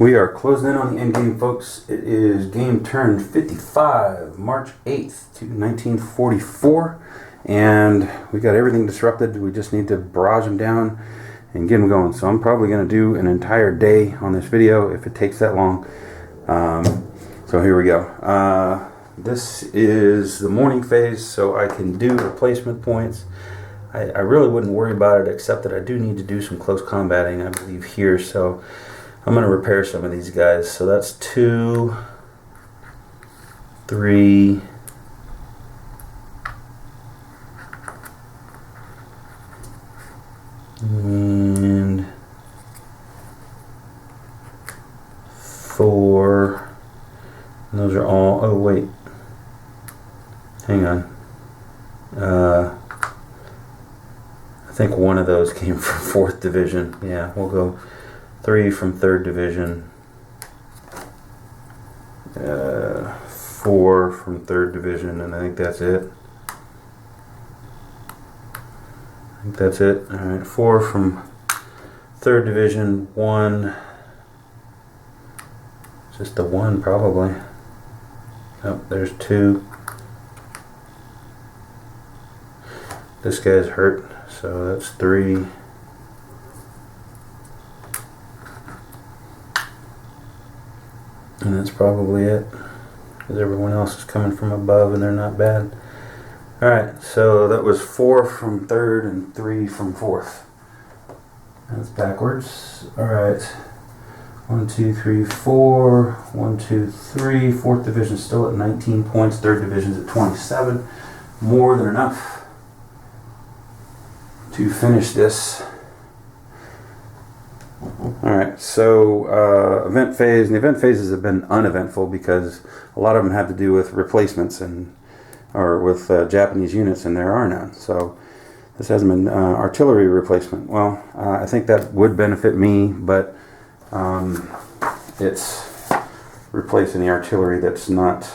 We are closing in on the end game, folks. It is game turn 55, March 8th, 1944. And we got everything disrupted. We just need to barrage them down and get them going. So I'm probably going to do an entire day on this video if it takes that long. So here we go. This is the morning phase, so I can do replacement points. I really wouldn't worry about it, except that I do need to do some close combating, I believe, here. So I'm going to repair some of these guys. So that's 2, 3, and 4. And those are all, oh wait, hang on. I think one of those came from 4th Division. Yeah, we'll go 3 from 3rd Division, 4 from 3rd Division, and I think that's it. Alright, 4 from 3rd Division, 1, just the 1 probably. Oh, there's 2. This guy's hurt, so that's 3. And that's probably it, because everyone else is coming from above and they're not bad. Alright, so that was 4 from 3rd and 3 from 4th. That's backwards. Alright, 1, 2, 3, 4. 1, 2, 3. 4th Division still at 19 points. 3rd Division's at 27. More than enough to finish this. Alright, so event phase, and the event phases have been uneventful because a lot of them have to do with replacements or with Japanese units, and there are none. So this hasn't been artillery replacement. Well, I think that would benefit me, but it's replacing the artillery that's not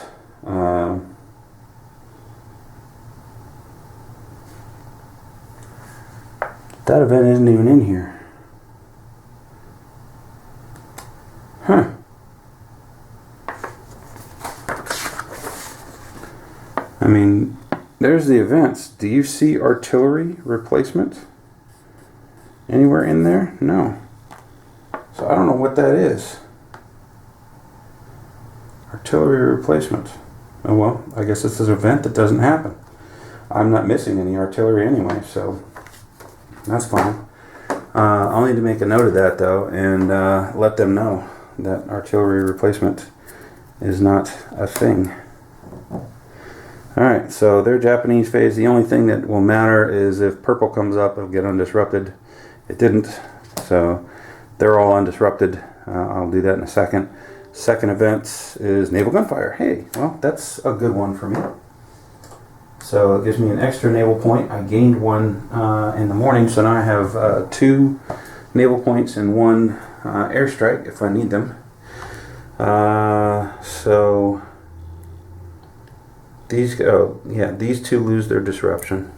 that event isn't even in here. Huh. I mean, there's the events. Do you see artillery replacement anywhere in there? No. So I don't know what that is. Artillery replacement. Oh well, I guess it's an event that doesn't happen. I'm not missing any artillery anyway, so that's fine. I'll need to make a note of that though, and let them know that artillery replacement is not a thing. Alright, so their Japanese phase, the only thing that will matter is if purple comes up, it'll get undisrupted. It didn't, so they're all undisrupted. I'll do that in a second. Second event is naval gunfire. Hey, well, that's a good one for me. So it gives me an extra naval point. I gained 1 in the morning, so now I have 2 naval points and 1 airstrike if I need them. So these these 2 lose their disruption.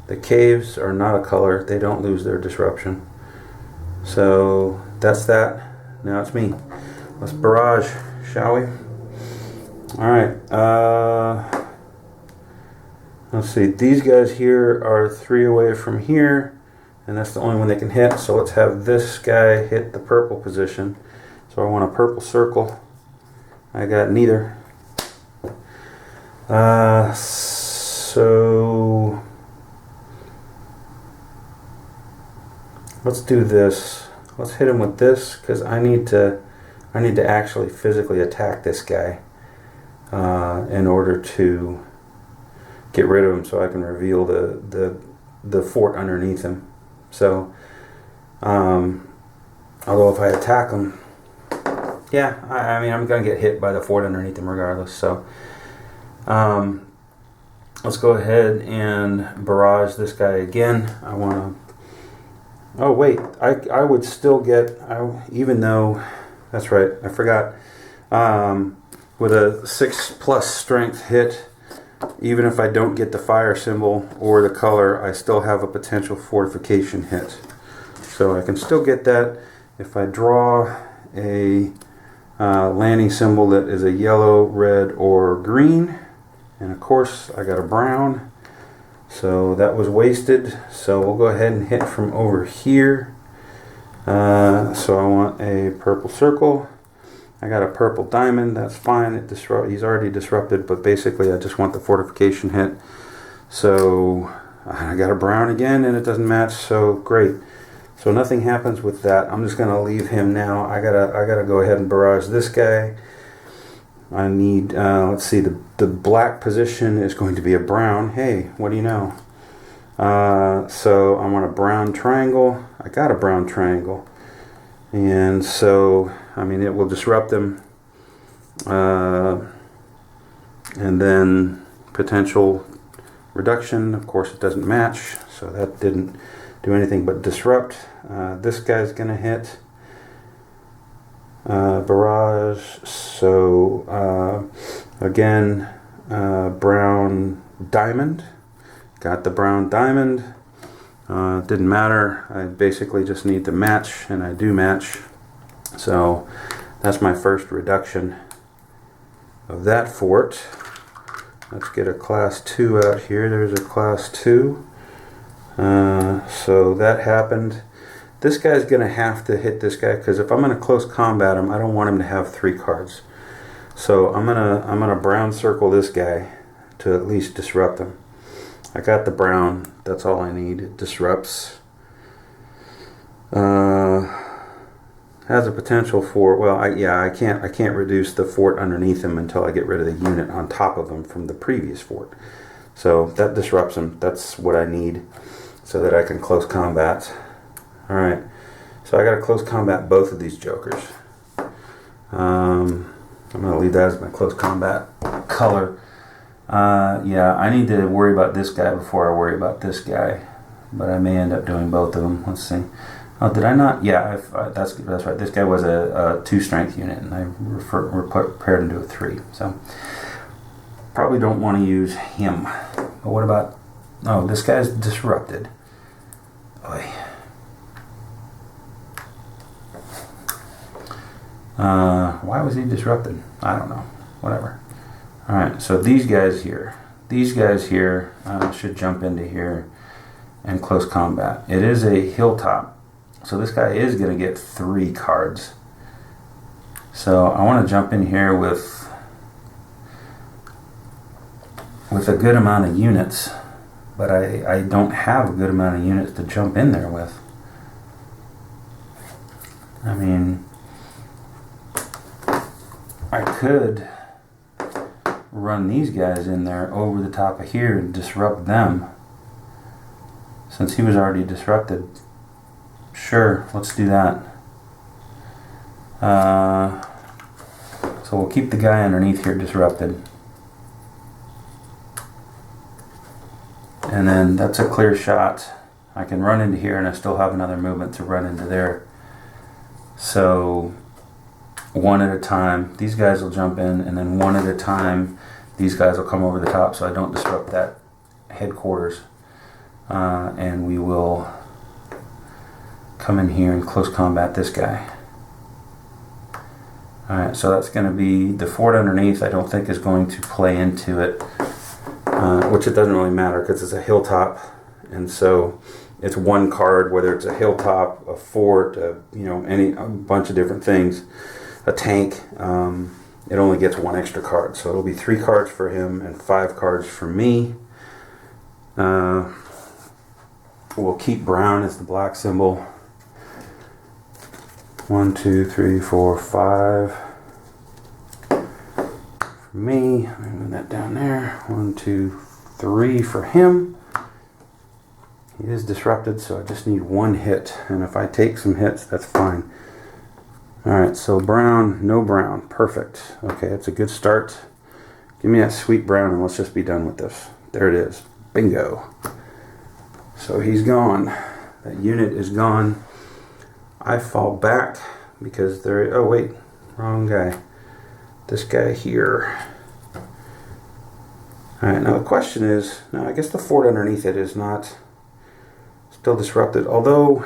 The caves are not a color, they don't lose their disruption. So that's that. Now it's me. Let's barrage, shall we? Alright, let's see, these guys here are 3 away from here, and that's the only one they can hit, so let's have this guy hit the purple position. So I want a purple circle. I got neither. So let's do this. Let's hit him with this, because I need to actually physically attack this guy in order to get rid of him, so I can reveal the fort underneath him. So although if I attack him, yeah, I mean, I'm gonna get hit by the fort underneath him regardless. So let's go ahead and barrage this guy again. I want to, oh wait, I would still get, even though, that's right, I forgot, with a 6+ strength hit, even if I don't get the fire symbol or the color, I still have a potential fortification hit. So I can still get that if I draw a landing symbol that is a yellow, red, or green. And of course I got a brown, so that was wasted. So we'll go ahead and hit from over here. So I want a purple circle. I got a purple diamond, that's fine. He's already disrupted, but basically I just want the fortification hit. So I got a brown again and it doesn't match, so great. So nothing happens with that. I'm just gonna leave him now. I gotta go ahead and barrage this guy. I need, let's see, the black position is going to be a brown. Hey, what do you know? So I want a brown triangle. I got a brown triangle. And so, I mean, it will disrupt them. And then potential reduction, of course it doesn't match. So that didn't do anything but disrupt. This guy's gonna hit. Barrage. So again, brown diamond. Got the brown diamond. Didn't matter. I basically just need to match, and I do match. So that's my first reduction of that fort. Let's get a class 2 out here. There's a class 2. So that happened. This guy's gonna have to hit this guy, because if I'm gonna close combat him, I don't want him to have 3 cards. So I'm gonna brown circle this guy to at least disrupt him. I got the brown. That's all I need. It disrupts. Has a potential for, well, I can't reduce the fort underneath him until I get rid of the unit on top of him from the previous fort. So that disrupts him. That's what I need so that I can close combat. All right. So I got to close combat both of these jokers. I'm going to leave that as my close combat color. Yeah, I need to worry about this guy before I worry about this guy, but I may end up doing both of them. Let's see. Oh, did I not? Yeah, that's right. This guy was a 2 strength unit, and I repaired him to a 3. So probably don't want to use him. But what about? Oh, this guy's disrupted. Oy. Why was he disrupted? I don't know. Whatever. Alright, so these guys here should jump into here and close combat. It is a hilltop, so this guy is going to get 3 cards. So I want to jump in here with a good amount of units, but I don't have a good amount of units to jump in there with. I mean, I could run these guys in there over the top of here and disrupt them, since he was already disrupted. Sure, let's do that. So we'll keep the guy underneath here disrupted, and then that's a clear shot. I can run into here and I still have another movement to run into there. So one at a time, these guys will jump in, and then one at a time these guys will come over the top, so I don't disrupt that headquarters. And we will come in here and close combat this guy. Alright, so that's going to be the fort underneath. I don't think is going to play into it, which it doesn't really matter because it's a hilltop, and so it's 1 card, whether it's a hilltop, a fort, a bunch of different things, a tank. It only gets 1 extra card, so it'll be 3 cards for him and 5 cards for me. We'll keep brown as the black symbol. 1, 2, 3, 4, 5 for me. Let me move that down there. 1, 2, 3 for him. He is disrupted, so I just need 1 hit, and if I take some hits, that's fine. Alright, so brown, no brown. Perfect. Okay, that's a good start. Give me that sweet brown and let's just be done with this. There it is. Bingo. So he's gone. That unit is gone. I fall back because there... Oh, wait. Wrong guy. This guy here. Alright, now the question is... Now, I guess the fort underneath it is not still disrupted. Although,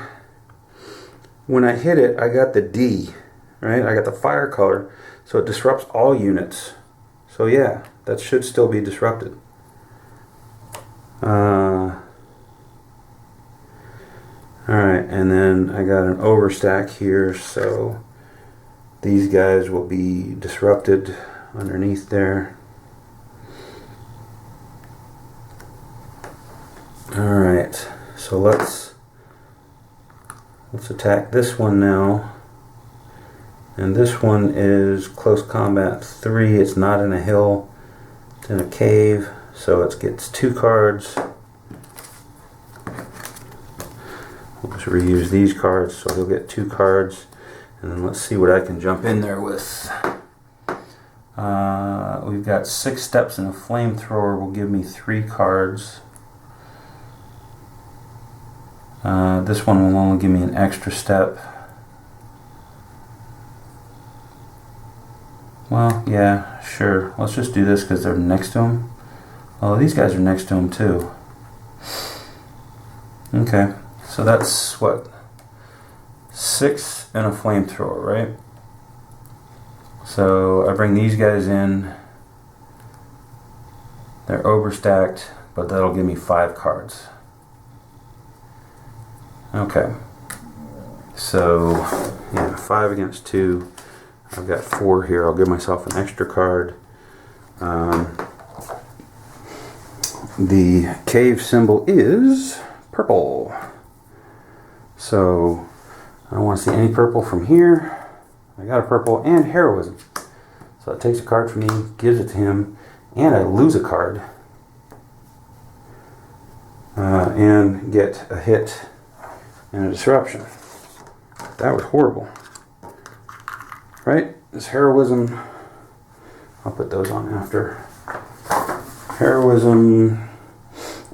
when I hit it, I got the D. right? I got the fire color, so it disrupts all units. So yeah, that should still be disrupted. Alright, and then I got an overstack here, so these guys will be disrupted underneath there. Alright, so let's attack this one now. And this one is close combat 3. It's not in a hill, it's in a cave, so it gets 2 cards. We'll just reuse these cards, so he'll get 2 cards. And then let's see what I can jump in there with. We've got 6 steps, and a flamethrower will give me 3 cards. This one will only give me an extra step. Well, yeah, sure. Let's just do this because they're next to him. Oh, these guys are next to him too. Okay, so that's what? 6 and a flamethrower, right? So I bring these guys in. They're overstacked, but that'll give me 5 cards. Okay, so yeah, 5 against 2. I've got 4 here. I'll give myself an extra card. The cave symbol is purple. So I don't want to see any purple from here. I got a purple and heroism. So it takes a card from me, gives it to him, and I lose a card. And get a hit and a disruption. That was horrible. Right? This heroism, I'll put those on after. Heroism,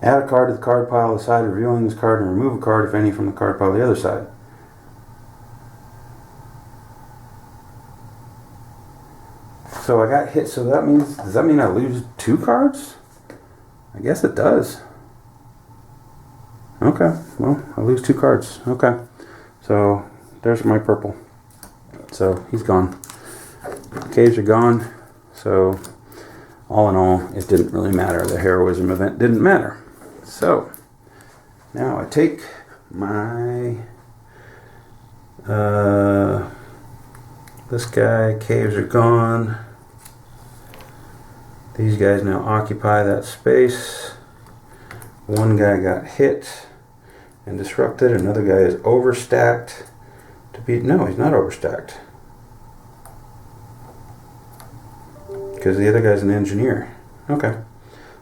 add a card to the card pile on the side, revealing this card, and remove a card, if any, from the card pile on the other side. So I got hit, so that means, does that mean I lose 2 cards? I guess it does. Okay, well, I lose 2 cards. Okay, so there's my purple. So he's gone. Caves are gone. So all in all, it didn't really matter. The heroism event didn't matter. So now I take my this guy. Caves are gone. These guys now occupy that space. One guy got hit and disrupted. Another guy is overstacked. No, he's not overstacked. Because the other guy's an engineer. Okay.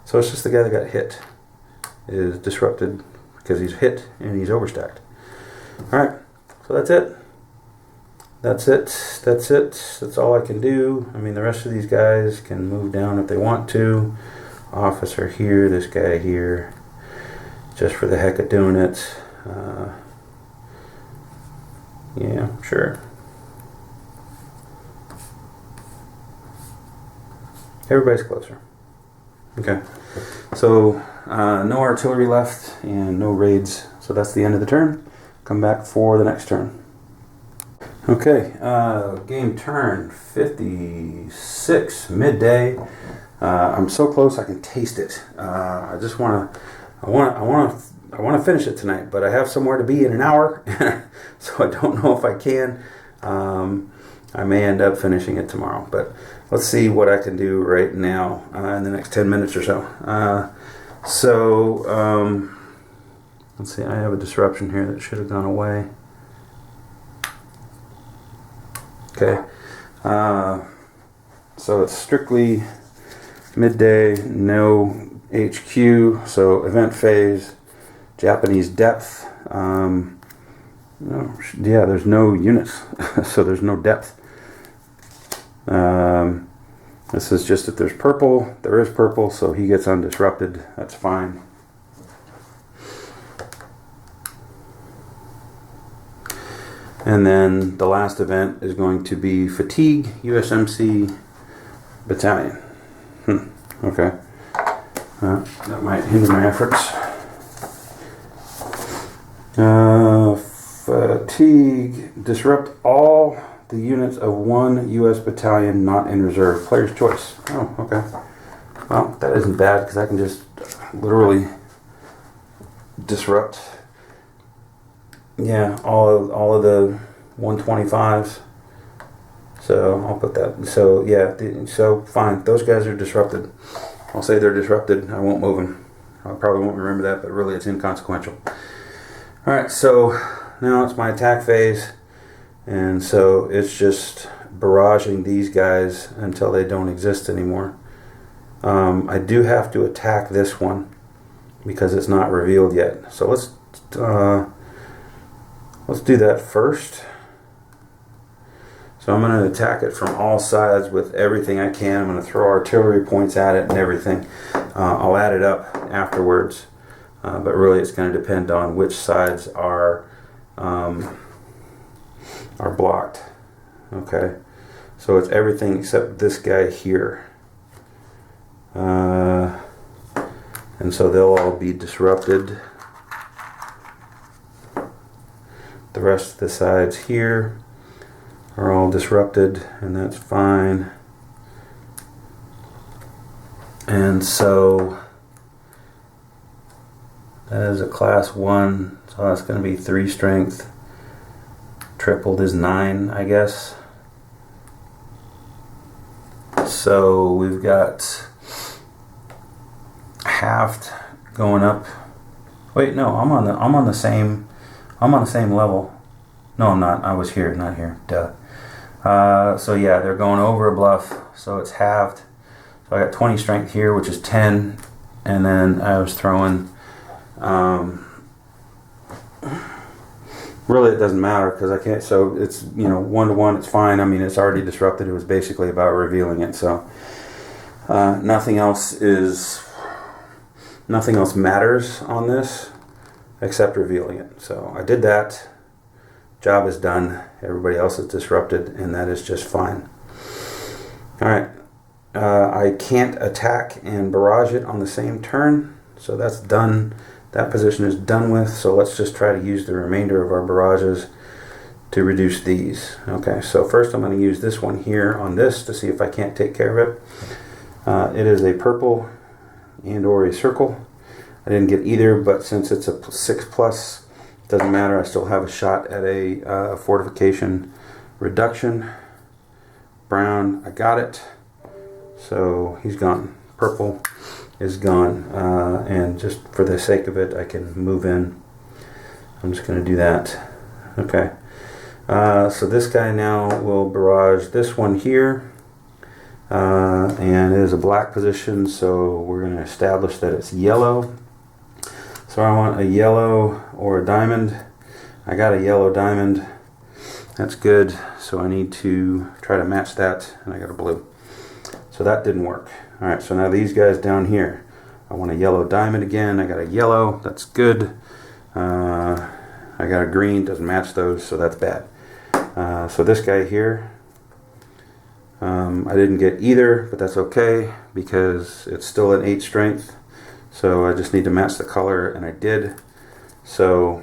So it's just the guy that got hit is disrupted because he's hit and he's overstacked. Alright. So that's it. That's it. That's it. That's all I can do. I mean, the rest of these guys can move down if they want to. Officer here. This guy here. Just for the heck of doing it. Yeah, sure. Everybody's closer. Okay. So, no artillery left and no raids. So that's the end of the turn. Come back for the next turn. Okay. Game turn 56, midday. I'm so close I can taste it. I just want to finish it tonight, but I have somewhere to be in an hour, so I don't know if I can. I may end up finishing it tomorrow, but let's see what I can do right now in the next 10 minutes or so. Let's see, I have a disruption here that should have gone away. Okay, so it's strictly midday, no HQ, so event phase, Japanese depth. Yeah, there's no units, so there's no depth. This is just if there's purple, there is purple, so he gets undisrupted. That's fine. And then the last event is going to be Fatigue USMC Battalion. Okay. That might hinder my efforts. Fatigue, disrupt all the units of one U.S. battalion not in reserve. Player's choice. Oh, okay. Well, that isn't bad because I can just literally disrupt. Yeah, all of the 125s. So I'll put that. So yeah, so fine. Those guys are disrupted. I'll say they're disrupted. I won't move them. I probably won't remember that, but really it's inconsequential. All right, so now it's my attack phase, and so it's just barraging these guys until they don't exist anymore. I do have to attack this one because it's not revealed yet. So let's do that first. So I'm going to attack it from all sides with everything I can. I'm going to throw artillery points at it and everything. I'll add it up afterwards, but really it's going to depend on which sides are blocked. Okay, so it's everything except this guy here, and so they'll all be disrupted. The rest of the sides here are all disrupted, and that's fine. And so that is a class 1, so that's going to be 3 strength. Tripled is 9, I guess. So we've got halved going up. Wait, no, I'm on the same level. No, I'm not. I was here, not here. Duh. So yeah, they're going over a bluff, so it's halved. So I got 20 strength here, which is 10, and then I was throwing. Really, it doesn't matter because I can't. So it's 1-to-1. It's fine. I mean, it's already disrupted. It was basically about revealing it. So nothing else matters on this except revealing it. So I did that. Job is done. Everybody else is disrupted, and that is just fine. All right. I can't attack and barrage it on the same turn, so that's done. That position is done with, so let's just try to use the remainder of our barrages to reduce these. Okay, so first I'm going to use this one here on this to see if I can't take care of it. It is a purple and or a circle. I didn't get either, but since it's a 6+, doesn't matter. I still have a shot at a fortification reduction. Brown, I got it. So he's gone. Purple is gone. And just for the sake of it, I can move in. I'm just going to do that. Okay. So this guy now will barrage this one here. And it is a black position, so we're going to establish that it's yellow. So I want a yellow or a diamond. I got a yellow diamond. That's good. So I need to try to match that, and I got a blue. So that didn't work. All right, so now these guys down here. I want a yellow diamond again. I got a yellow. That's good. I got a green. Doesn't match those, so that's bad. So this guy here, I didn't get either, but that's okay because it's still an 8 strength. So I just need to match the color, and I did. So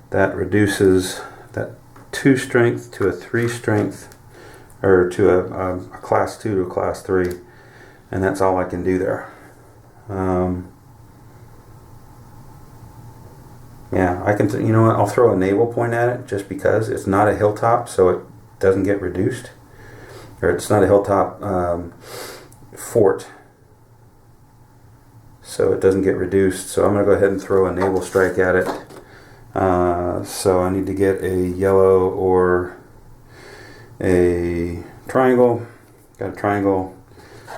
that reduces that 2 strength to a 3 strength, or to a class 2 to a class 3, and that's all I can do there. Yeah, I can. You know what? I'll throw a naval point at it just because it's not a hilltop, so it doesn't get reduced, or it's not a hilltop fort, so it doesn't get reduced. So I'm going to go ahead and throw a naval strike at it. So I need to get a yellow or a triangle. Got a triangle.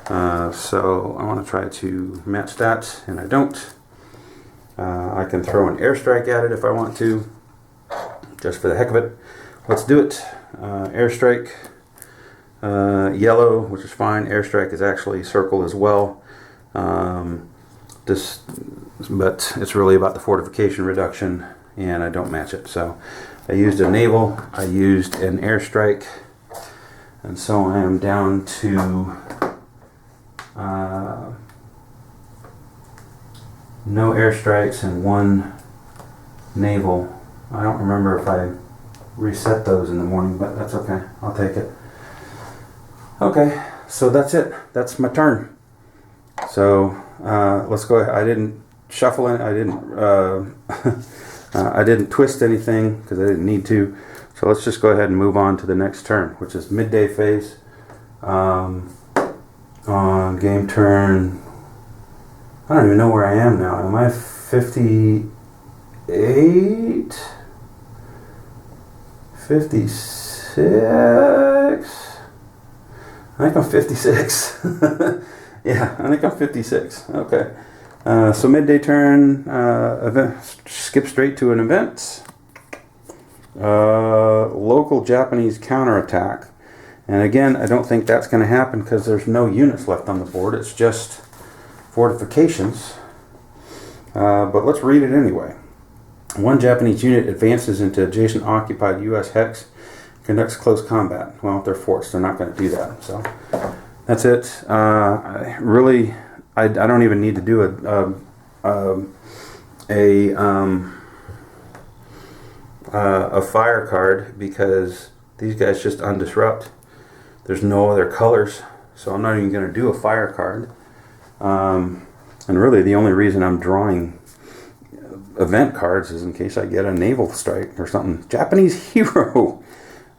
So I want to try to match that, and I don't. I can throw an airstrike at it if I want to, just for the heck of it. Let's do it. Airstrike, yellow, which is fine. Airstrike is actually circle as well. But it's really about the fortification reduction, and I don't match it. So I used a naval, I used an airstrike, and so I am down to no airstrikes and 1 naval. I don't remember if I reset those in the morning, but that's okay. I'll take it. Okay, so that's it. That's my turn. So let's go ahead. I didn't shuffle it. I didn't I didn't twist anything because I didn't need to. So let's just go ahead and move on to the next turn, which is midday phase. On game turn, I don't even know where I am now. Am I 58? 56? I think I'm 56. Yeah, I think I'm 56. Okay. So midday turn, event, skip straight to an event. Local Japanese counterattack. And again, I don't think that's going to happen because there's no units left on the board. It's just fortifications. But let's read it anyway. One Japanese unit advances into adjacent occupied U.S. hex, conducts close combat. Well, if they're forced, they're not going to do that. So that's it. I don't even need to do a fire card because these guys just undisrupt. There's no other colors, so I'm not even going to do a fire card. And really, the only reason I'm drawing event cards is in case I get a naval strike or something. Japanese hero.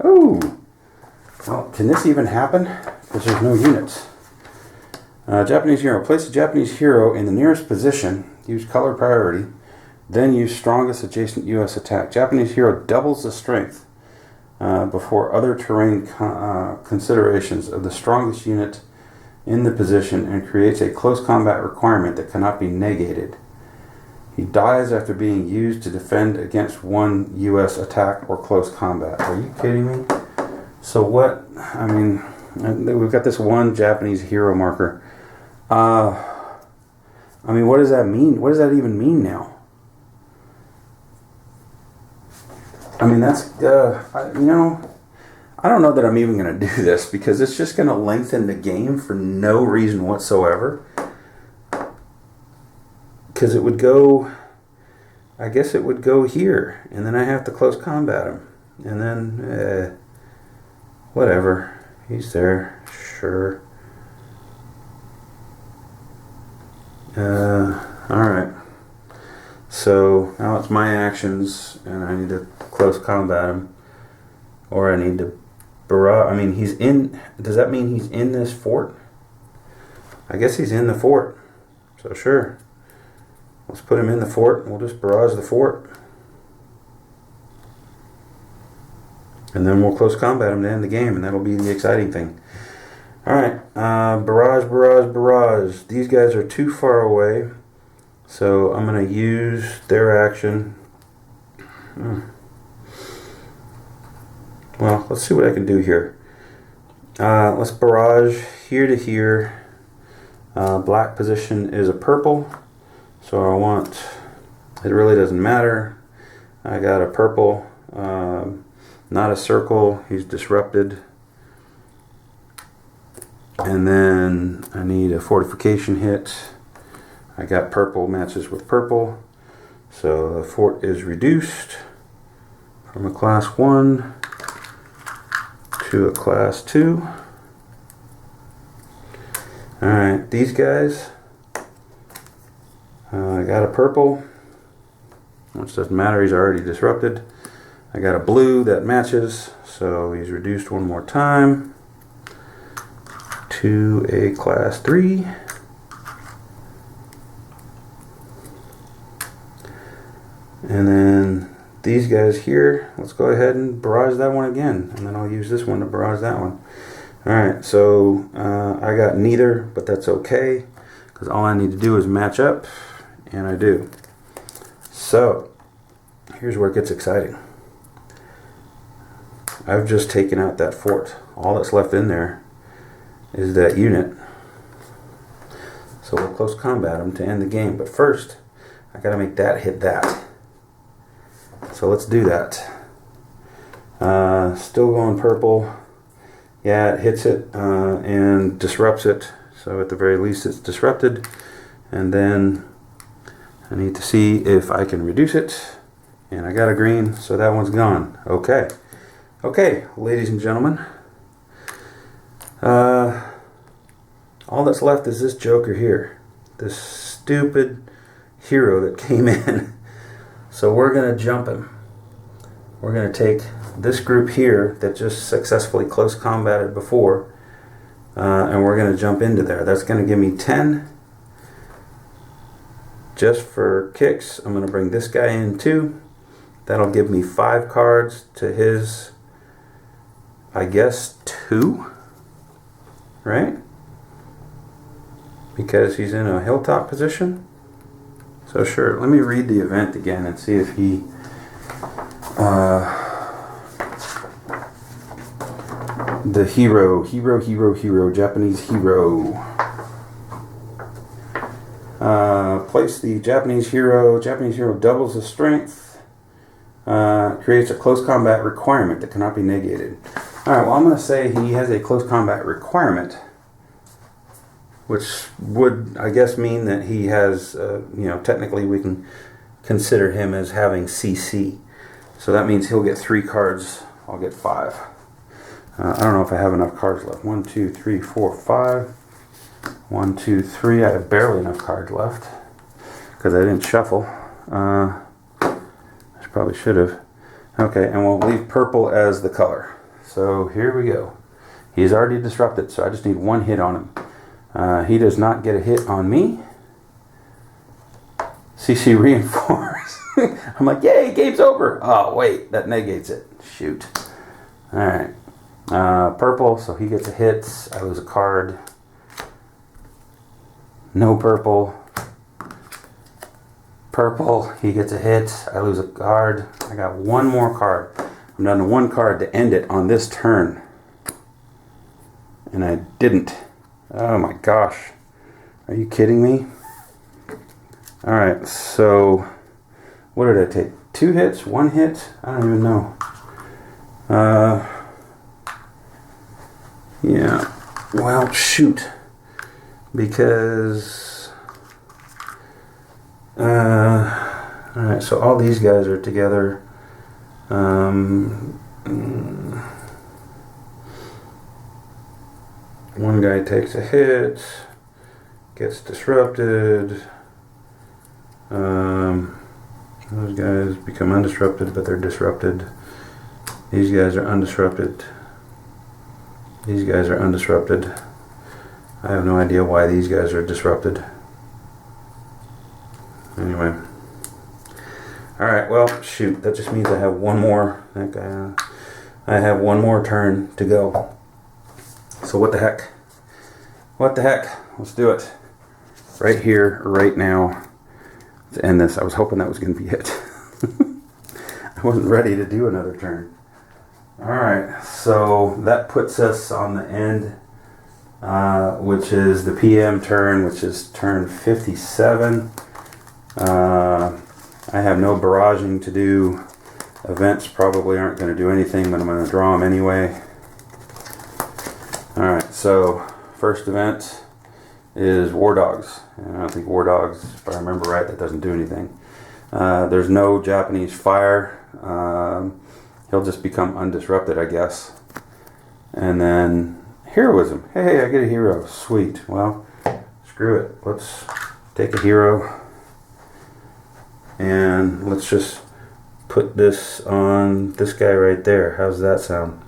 Oh, well, can this even happen? Because there's no units. Japanese hero. Place a Japanese hero in the nearest position. Use color priority. Then use strongest adjacent U.S. attack. Japanese hero doubles the strength before other terrain considerations of the strongest unit in the position and creates a close combat requirement that cannot be negated. He dies after being used to defend against one U.S. attack or close combat. Are you kidding me? So what, I mean, we've got this one Japanese hero marker. I mean, what does that mean? What does that even mean now? I mean, that's, I don't know that I'm even going to do this because it's just going to lengthen the game for no reason whatsoever. Because it would go, I guess it would go here, and then I have to close combat him. And then, whatever. He's there, sure. Alright. So, now it's my actions, and I need to close combat him. Or I need to barrage. I mean, he's in, does that mean he's in this fort? I guess he's in the fort. So, sure. Let's put him in the fort, and we'll just barrage the fort. And then we'll close combat him to end the game, and that'll be the exciting thing. Alright, barrage. These guys are too far away, so I'm going to use their action. Well, let's see what I can do here. Let's barrage here to here. Black position is a purple. So I want, it really doesn't matter. I got a purple, not a circle, he's disrupted. And then I need a fortification hit. I got purple, matches with purple. So the fort is reduced from a class 1 to a class 2. Alright, these guys. I got a purple, which doesn't matter, he's already disrupted. I got a blue that matches, so he's reduced one more time to a class 3. And then these guys here, let's go ahead and barrage that one again, and then I'll use this one to barrage that one. Alright, so I got neither, but that's okay, because all I need to do is match up. And I do. So, here's where it gets exciting. I've just taken out that fort. All that's left in there is that unit. So we'll close combat him to end the game. But first, I gotta make that hit that. So let's do that. Still going purple. Yeah, it hits it and disrupts it. So at the very least it's disrupted. And then I need to see if I can reduce it, and I got a green, so that one's gone. Okay, Okay, ladies and gentlemen, all that's left is this joker here, this stupid hero that came in. So we're gonna jump him. We're gonna take this group here that just successfully close combated before, and we're gonna jump into there. That's gonna give me 10. Just for kicks, I'm gonna bring this guy in too. That'll give me 5 cards to his, I guess, 2, right? Because he's in a hilltop position. So sure, let me read the event again and see if he the hero, Japanese hero. Place the Japanese hero. Japanese hero doubles his strength. Creates a close combat requirement that cannot be negated. Alright, well I'm going to say he has a close combat requirement, which would, I guess, mean that he has, technically we can consider him as having CC. So that means he'll get 3 cards. I'll get 5. I don't know if I have enough cards left. 1, 2, 3, 4, 5. 1, 2, 3. I have barely enough cards left because I didn't shuffle. I probably should have. Okay, and we'll leave purple as the color. So here we go. He's already disrupted, so I just need 1 hit on him. He does not get a hit on me. CC reinforced. I'm like, yay, game's over. Oh, wait, that negates it. Shoot. Alright. Purple, so he gets a hit. I lose a card. No purple. Purple, he gets a hit. I lose a card. I got 1 more card. I'm down to 1 card to end it on this turn. And I didn't. Oh my gosh. Are you kidding me? Alright, so what did I take? 2 hits? 1 hit? I don't even know. Yeah. Well, shoot. Because alright, so all these guys are together. One guy takes a hit, gets disrupted. Those guys become undisrupted, but they're disrupted. These guys are undisrupted. These guys are undisrupted. I have no idea why these guys are disrupted. Anyway. Alright, well, shoot. That just means I have 1 more. I have 1 more turn to go. So what the heck? What the heck? Let's do it. Right here, right now. To end this. I was hoping that was going to be it. I wasn't ready to do another turn. Alright, so that puts us on the end, which is the PM turn, which is turn 57. I have no barraging to do. Events probably aren't going to do anything, but I'm going to draw them anyway. Alright, so first event is War Dogs. And I don't think War Dogs, if I remember right, that doesn't do anything. There's no Japanese fire. He'll just become undisrupted, I guess. And then heroism. Hey, I get a hero. Sweet. Well, screw it. Let's take a hero. And let's just put this on this guy right there. How's that sound?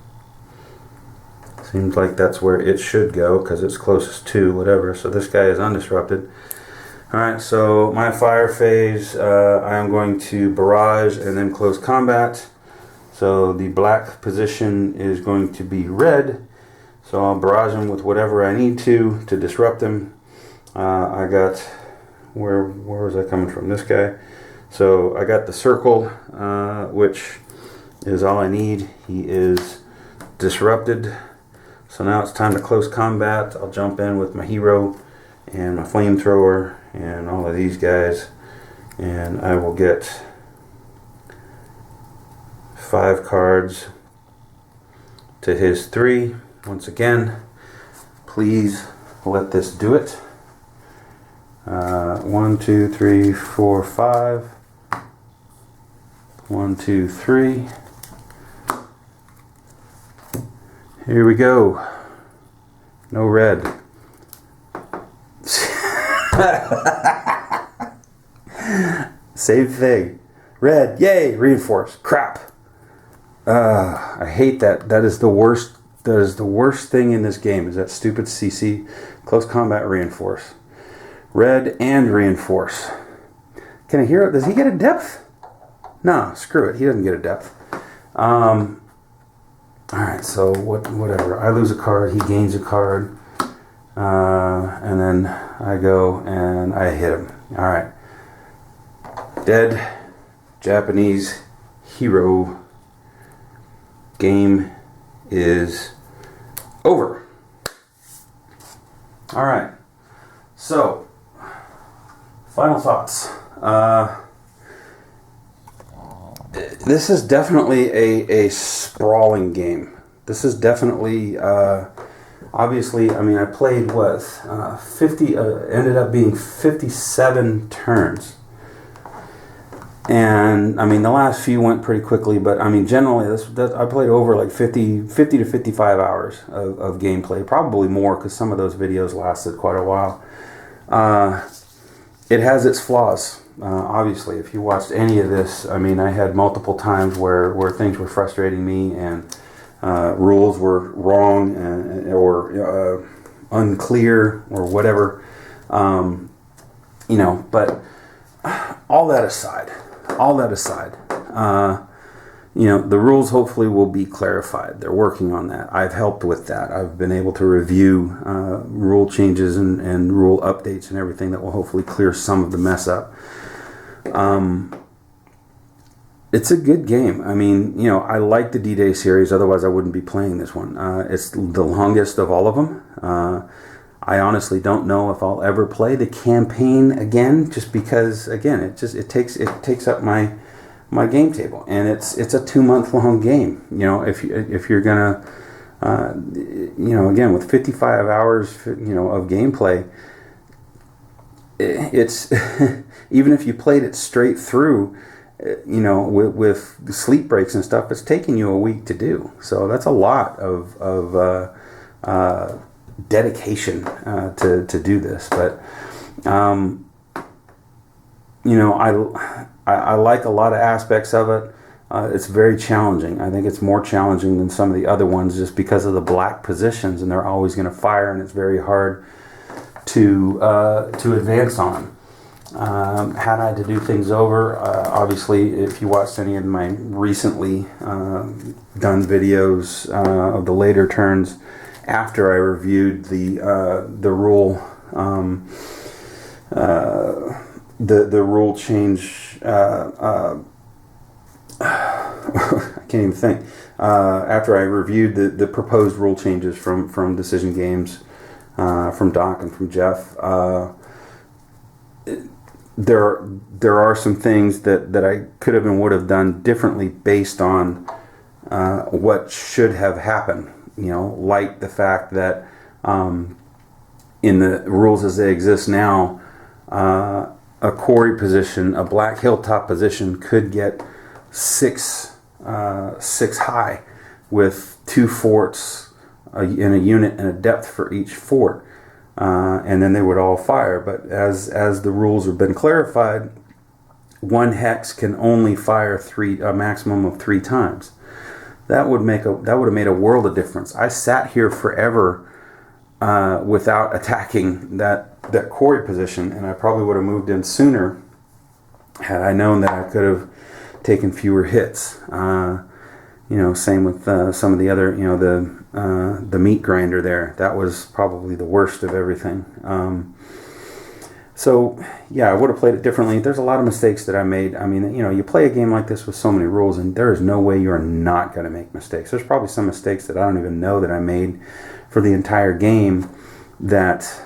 Seems like that's where it should go because it's closest to whatever. So this guy is undisrupted. Alright, so my fire phase, I am going to barrage and then close combat. So the black position is going to be red. So I'll barrage him with whatever I need to disrupt him. I got, where was I coming from? This guy. So I got the circle, which is all I need. He is disrupted. So now it's time to close combat. I'll jump in with my hero and my flamethrower and all of these guys. And I will get 5 cards to his 3. Once again, please let this do it. 1, 2, 3, 4, 5. 1, 2, 3. Here we go. No red. Same thing. Red, yay, reinforce. Crap. I hate that. That is the worst. That is the worst thing in this game, is that stupid CC, close combat reinforce. Red and reinforce. Can I hear it? Does he get a depth? No, screw it. He doesn't get a depth. Alright, so whatever. I lose a card, he gains a card. And then I go and I hit him. Alright. Dead Japanese hero. Game is over. Alright. So, final thoughts. This is definitely a sprawling game. This is definitely, obviously, I mean, I played, 50, ended up being 57 turns. And, I mean, the last few went pretty quickly, but, I mean, generally, I played over like 50 to 55 hours of gameplay. Probably more, because some of those videos lasted quite a while. It has its flaws. Obviously, if you watched any of this, I mean, I had multiple times where things were frustrating me, and rules were wrong or unclear or whatever. You know, but all that aside, you know, the rules hopefully will be clarified. They're working on that. I've helped with that. I've been able to review rule changes and rule updates and everything that will hopefully clear some of the mess up. It's a good game. I mean, you know, I like the D-Day series, otherwise I wouldn't be playing this one. It's the longest of all of them. I honestly don't know if I'll ever play the campaign again, just because, again, it takes up my game table, and it's a 2-month-long game. You know, if you're gonna, you know, again, with 55 hours, you know, of gameplay, it's even if you played it straight through, you know, with sleep breaks and stuff, it's taking you a week to do. So that's a lot of dedication to do this. But you know, I like a lot of aspects of it. It's very challenging. I think it's more challenging than some of the other ones, just because of the black positions, and they're always going to fire, and it's very hard to advance on. Had I to do things over, obviously, if you watched any of my recently done videos of the later turns, after I reviewed the rule, the rule change, I can't even think. After I reviewed the proposed rule changes from Decision Games, from Doc and from Jeff, there are some things that I could have and would have done differently based on what should have happened. You know, like the fact that in the rules as they exist now, a quarry position, a black hilltop position, could get six high, with 2 forts in a unit and a depth for each fort, and then they would all fire. But as the rules have been clarified, 1 hex can only fire a maximum of 3 times. That would have made a world of difference. I sat here forever without attacking that quarry position, and I probably would have moved in sooner had I known that I could have taken fewer hits. You know, same with some of the other, you know, the meat grinder there. That was probably the worst of everything. So, yeah, I would have played it differently. There's a lot of mistakes that I made. I mean, you know, you play a game like this with so many rules, and there is no way you're not going to make mistakes. There's probably some mistakes that I don't even know that I made for the entire game that,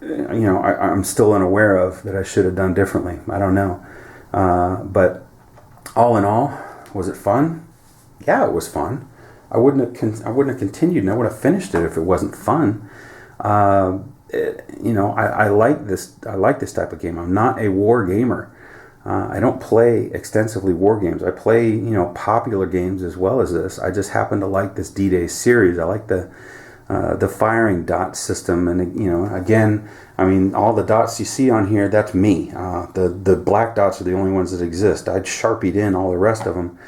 you know, I'm still unaware of, that I should have done differently. I don't know. But all in all, was it fun? Yeah, it was fun. I wouldn't have continued, and I would have finished it if it wasn't fun. You know, I like this. I like this type of game. I'm not a war gamer. I don't play extensively war games. I play, you know, popular games as well as this. I just happen to like this D-Day series. I like the firing dot system, and you know, again, I mean, all the dots you see on here, that's me. The black dots are the only ones that exist. I'd sharpied in all the rest of them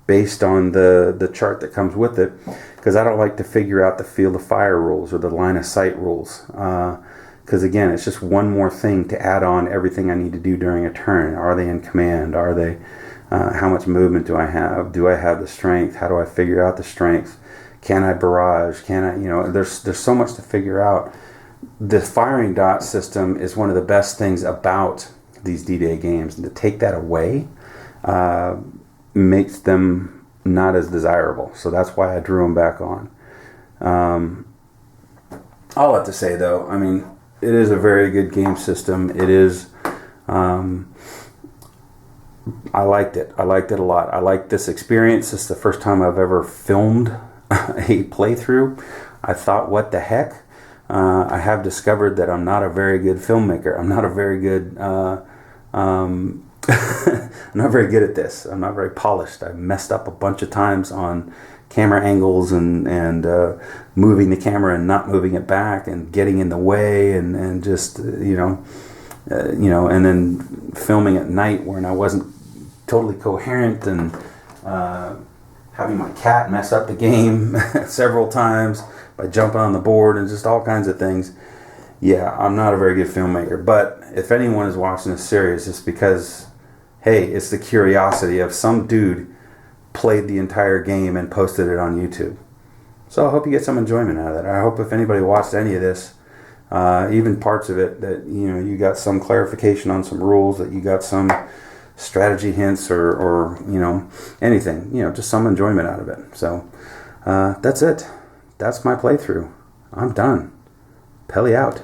based on the chart that comes with it, because I don't like to figure out the field of fire rules or the line of sight rules. Because again, it's just one more thing to add on everything I need to do during a turn. Are they in command? Are they? How much movement do I have? Do I have the strength? How do I figure out the strength? Can I barrage? Can I? You know, there's so much to figure out. The firing dot system is one of the best things about these D-Day games, and to take that away makes them not as desirable. So that's why I drew them back on. All I have to say though, I mean, it is a very good game system. It is, I liked it. I liked it a lot. I liked this experience. This is the first time I've ever filmed a playthrough. I thought, what the heck? I have discovered that I'm not a very good filmmaker. I'm not a very good, I'm not very good at this. I'm not very polished. I've messed up a bunch of times on camera angles and moving the camera and not moving it back and getting in the way and just you know, and then filming at night when I wasn't totally coherent, and having my cat mess up the game several times by jumping on the board and just all kinds of things. Yeah, I'm not a very good filmmaker, but if anyone is watching this series, it's because, hey, it's the curiosity of some dude played the entire game and posted it on YouTube. So I hope you get some enjoyment out of that. I hope if anybody watched any of this, even parts of it, that you know, you got some clarification on some rules, that you got some strategy hints or you know, anything, you know, just some enjoyment out of it. So that's it. That's my playthrough. I'm done. Pelly out.